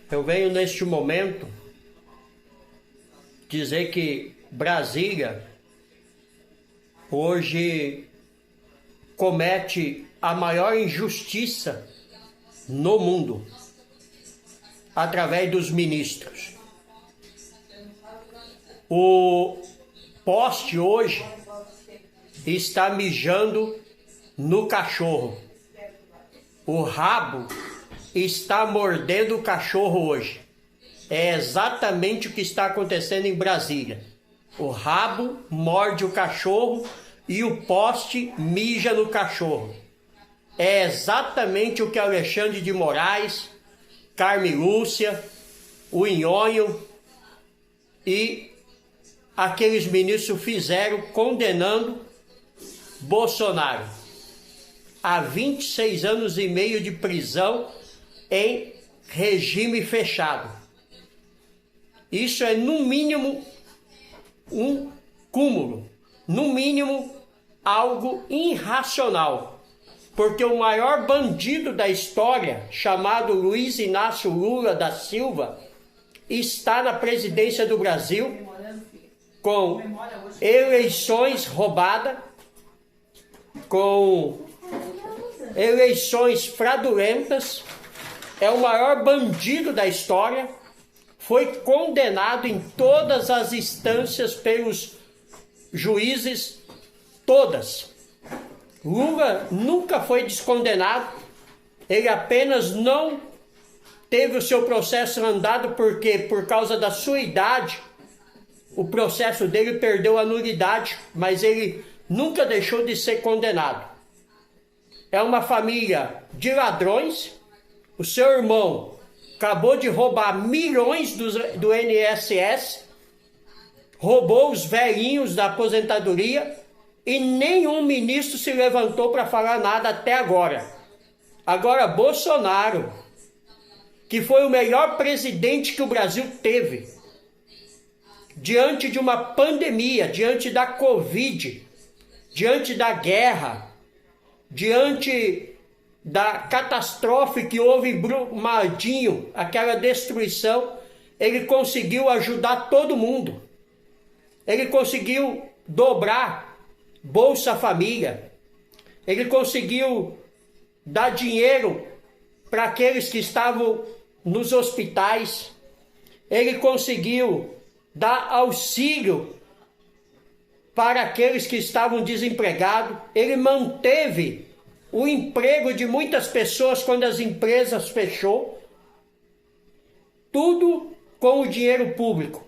Eu venho neste momento dizer que Brasília hoje comete a maior injustiça no mundo através dos ministros. O poste hoje está mijando no cachorro. O rabo está mordendo o cachorro hoje. É exatamente o que está acontecendo em Brasília. O rabo morde o cachorro e o poste mija no cachorro. É exatamente o que Alexandre de Moraes, Carmen Lúcia, o Nhonho e aqueles ministros fizeram condenando Bolsonaro a 26 anos e meio de prisão em regime fechado. Isso é no mínimo um cúmulo, no mínimo algo irracional, porque o maior bandido da história, chamado Luiz Inácio Lula da Silva, está na presidência do Brasil com eleições roubadas, com eleições fraudulentas, é o maior bandido da história, foi condenado em todas as instâncias pelos juízes, todas. Lula nunca foi descondenado, ele apenas não teve o seu processo andado porque, por causa da sua idade, o processo dele perdeu a nulidade, mas ele nunca deixou de ser condenado. É uma família de ladrões. O seu irmão acabou de roubar milhões do INSS, roubou os velhinhos da aposentadoria e nenhum ministro se levantou para falar nada até agora. Agora Bolsonaro, que foi o melhor presidente que o Brasil teve, diante de uma pandemia, diante da Covid, diante da guerra, diante da catástrofe que houve em Brumadinho, aquela destruição, ele conseguiu ajudar todo mundo. Ele conseguiu dobrar Bolsa Família. Ele conseguiu dar dinheiro para aqueles que estavam nos hospitais. Ele conseguiu dar auxílio para aqueles que estavam desempregados. Ele manteve o emprego de muitas pessoas quando as empresas fechou. Tudo com o dinheiro público.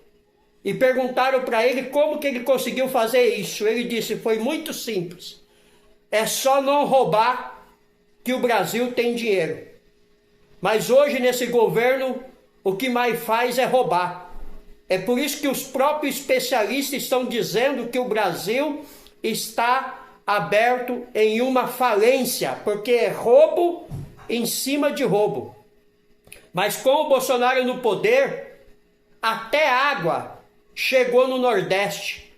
E perguntaram para ele como que ele conseguiu fazer isso. Ele disse, foi muito simples. É só não roubar que o Brasil tem dinheiro. Mas hoje nesse governo o que mais faz é roubar. É por isso que os próprios especialistas estão dizendo que o Brasil está aberto em uma falência, porque é roubo em cima de roubo. Mas com o Bolsonaro no poder, até água chegou no Nordeste,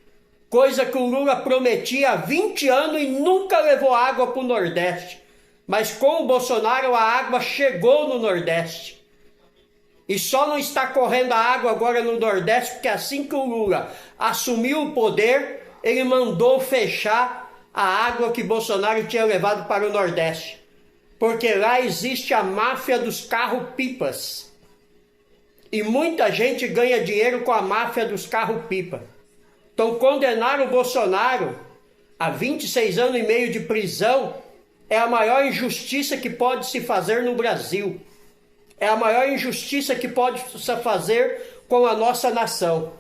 coisa que o Lula prometia há 20 anos e nunca levou água para o Nordeste. Mas com o Bolsonaro a água chegou no Nordeste. E só não está correndo a água agora no Nordeste, porque assim que o Lula assumiu o poder, ele mandou fechar a água que Bolsonaro tinha levado para o Nordeste. Porque lá existe a máfia dos carros-pipas. E muita gente ganha dinheiro com a máfia dos carros-pipa. Então condenar o Bolsonaro a 26 anos e meio de prisão é a maior injustiça que pode se fazer no Brasil. É a maior injustiça que pode se fazer com a nossa nação.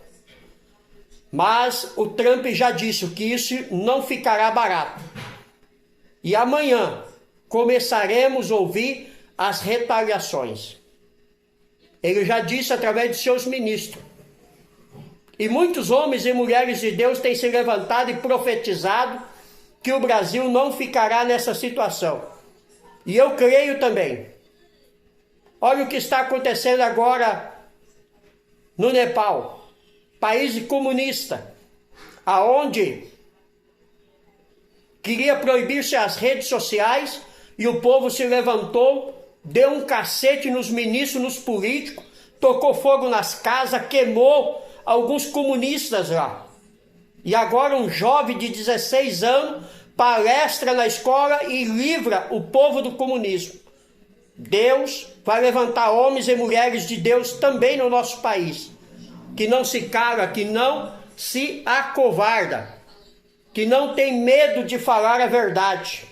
Mas o Trump já disse que isso não ficará barato. E amanhã começaremos a ouvir as retaliações. Ele já disse através de seus ministros. E muitos homens e mulheres de Deus têm se levantado e profetizado que o Brasil não ficará nessa situação. E eu creio também. Olha o que está acontecendo agora no Nepal, país comunista, aonde queria proibir-se as redes sociais e o povo se levantou, deu um cacete nos ministros, nos políticos, tocou fogo nas casas, queimou alguns comunistas lá. E agora um jovem de 16 anos palestra na escola e livra o povo do comunismo. Deus vai levantar homens e mulheres de Deus também no nosso país, que não se cala, que não se acovarda, que não tem medo de falar a verdade.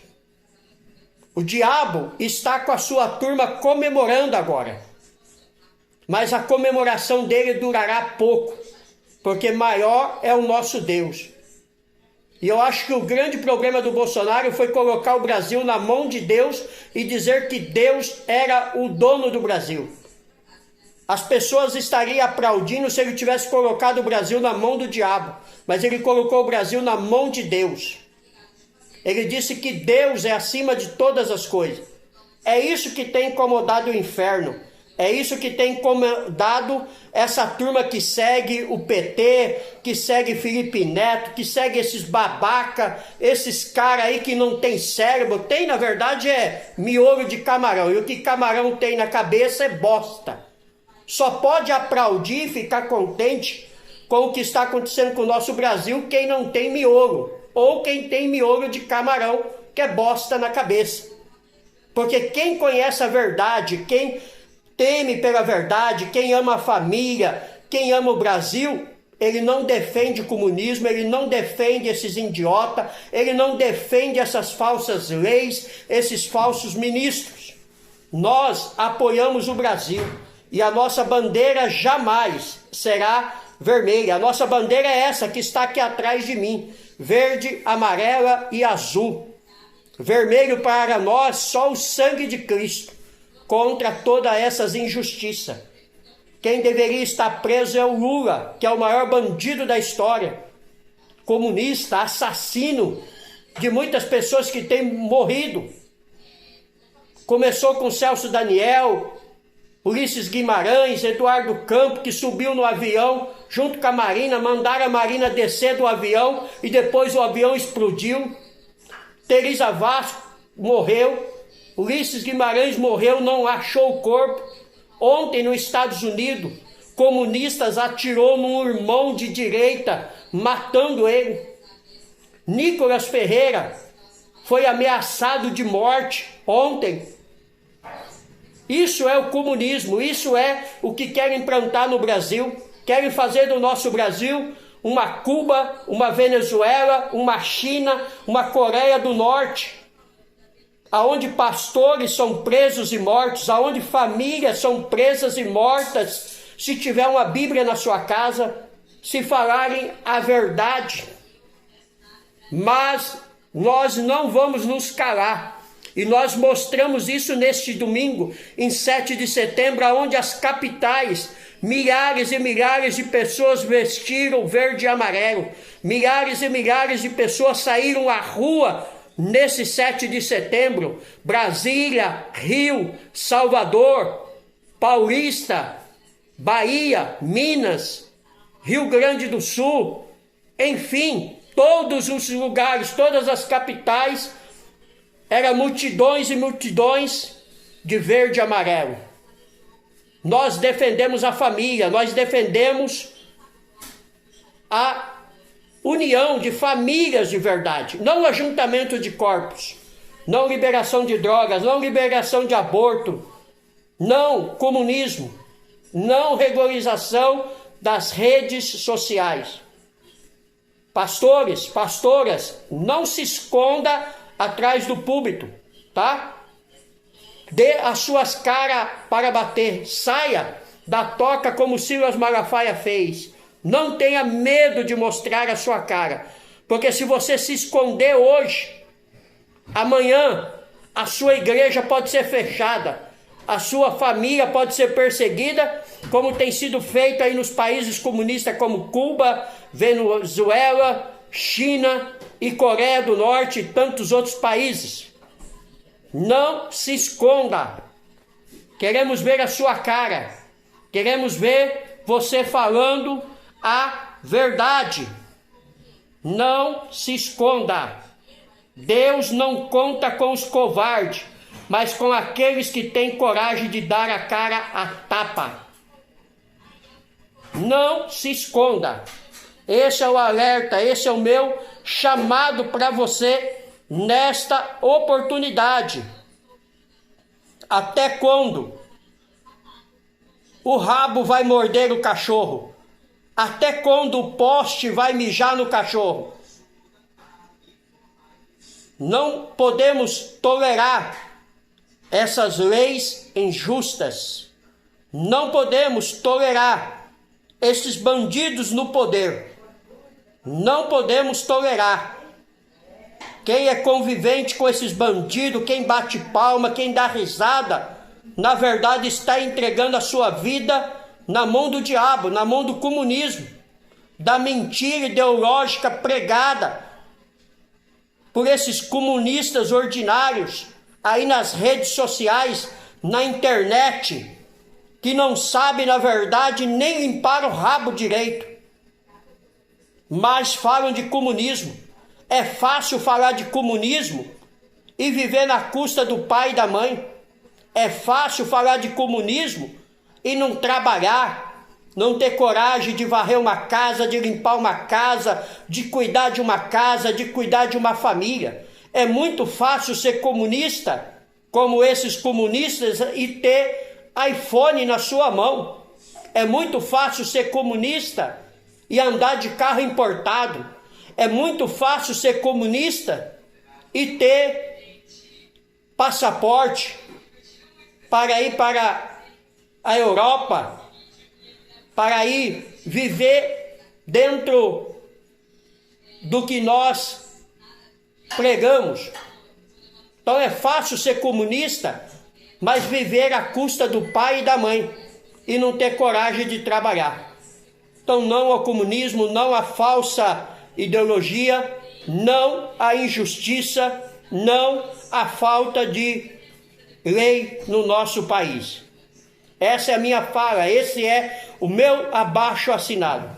O diabo está com a sua turma comemorando agora, mas a comemoração dele durará pouco, porque maior é o nosso Deus. E eu acho que o grande problema do Bolsonaro foi colocar o Brasil na mão de Deus e dizer que Deus era o dono do Brasil. As pessoas estariam aplaudindo se ele tivesse colocado o Brasil na mão do diabo, mas ele colocou o Brasil na mão de Deus. Ele disse que Deus é acima de todas as coisas. É isso que tem incomodado o inferno. É isso que tem incomodado essa turma que segue o PT, que segue Felipe Neto, que segue esses babaca, esses caras aí que não tem cérebro. Tem, na verdade, é miolo de camarão. E o que camarão tem na cabeça é bosta. Só pode aplaudir e ficar contente com o que está acontecendo com o nosso Brasil quem não tem miolo. Ou quem tem miolo de camarão, que é bosta na cabeça. Porque quem conhece a verdade, quem teme pela verdade, quem ama a família, quem ama o Brasil, ele não defende o comunismo, ele não defende esses idiotas, ele não defende essas falsas leis, esses falsos ministros. Nós apoiamos o Brasil e a nossa bandeira jamais será vermelha. A nossa bandeira é essa que está aqui atrás de mim, verde, amarela e azul. Vermelho para nós, só o sangue de Cristo. Contra todas essas injustiças. Quem deveria estar preso é o Lula, que é o maior bandido da história. Comunista, assassino de muitas pessoas que têm morrido. Começou com Celso Daniel, Ulisses Guimarães, Eduardo Campos, que subiu no avião junto com a Marina, mandaram a Marina descer do avião e depois o avião explodiu. Teresa Vasco morreu. Ulisses Guimarães morreu, não achou o corpo. Ontem, nos Estados Unidos, comunistas atirou num irmão de direita, matando ele. Nicolas Ferreira foi ameaçado de morte ontem. Isso é o comunismo, isso é o que querem implantar no Brasil. Querem fazer do nosso Brasil uma Cuba, uma Venezuela, uma China, uma Coreia do Norte, aonde pastores são presos e mortos, aonde famílias são presas e mortas, se tiver uma Bíblia na sua casa, se falarem a verdade. Mas nós não vamos nos calar. E nós mostramos isso neste domingo, em 7 de setembro, onde as capitais, milhares e milhares de pessoas vestiram verde e amarelo. Milhares e milhares de pessoas saíram à rua nesse 7 de setembro, Brasília, Rio, Salvador, Paulista, Bahia, Minas, Rio Grande do Sul, enfim, todos os lugares, todas as capitais, eram multidões e multidões de verde e amarelo. Nós defendemos a família, nós defendemos a união de famílias de verdade, não ajuntamento de corpos, não liberação de drogas, não liberação de aborto, não comunismo, não regularização das redes sociais. Pastores, pastoras, não se esconda atrás do púlpito, tá? Dê as suas caras para bater, saia da toca como Silas Malafaia fez. Não tenha medo de mostrar a sua cara, porque se você se esconder hoje, amanhã a sua igreja pode ser fechada, a sua família pode ser perseguida, como tem sido feito aí nos países comunistas como Cuba, Venezuela, China e Coreia do Norte e tantos outros países. Não se esconda. Queremos ver a sua cara. Queremos ver você falando a verdade. Não se esconda. Deus não conta com os covardes, mas com aqueles que têm coragem de dar a cara a tapa. Não se esconda. Esse é o alerta, esse é o meu chamado para você nesta oportunidade. Até quando o rabo vai morder o cachorro? Até quando o poste vai mijar no cachorro? Não podemos tolerar essas leis injustas. Não podemos tolerar esses bandidos no poder. Não podemos tolerar. Quem é convivente com esses bandidos, quem bate palma, quem dá risada, na verdade está entregando a sua vida na mão do diabo, na mão do comunismo, da mentira ideológica pregada por esses comunistas ordinários aí nas redes sociais, na internet, que não sabem, na verdade, nem limpar o rabo direito, mas falam de comunismo. É fácil falar de comunismo e viver na custa do pai e da mãe. É fácil falar de comunismo e não trabalhar, não ter coragem de varrer uma casa, de limpar uma casa, de cuidar de uma casa, de cuidar de uma família. É muito fácil ser comunista, como esses comunistas, e ter iPhone na sua mão. É muito fácil ser comunista e andar de carro importado. É muito fácil ser comunista e ter passaporte para ir para a Europa, para ir viver dentro do que nós pregamos. Então é fácil ser comunista, mas viver à custa do pai e da mãe e não ter coragem de trabalhar. Então não ao comunismo, não à falsa ideologia, não à injustiça, não à falta de lei no nosso país. Essa é a minha fala, esse é o meu abaixo assinado.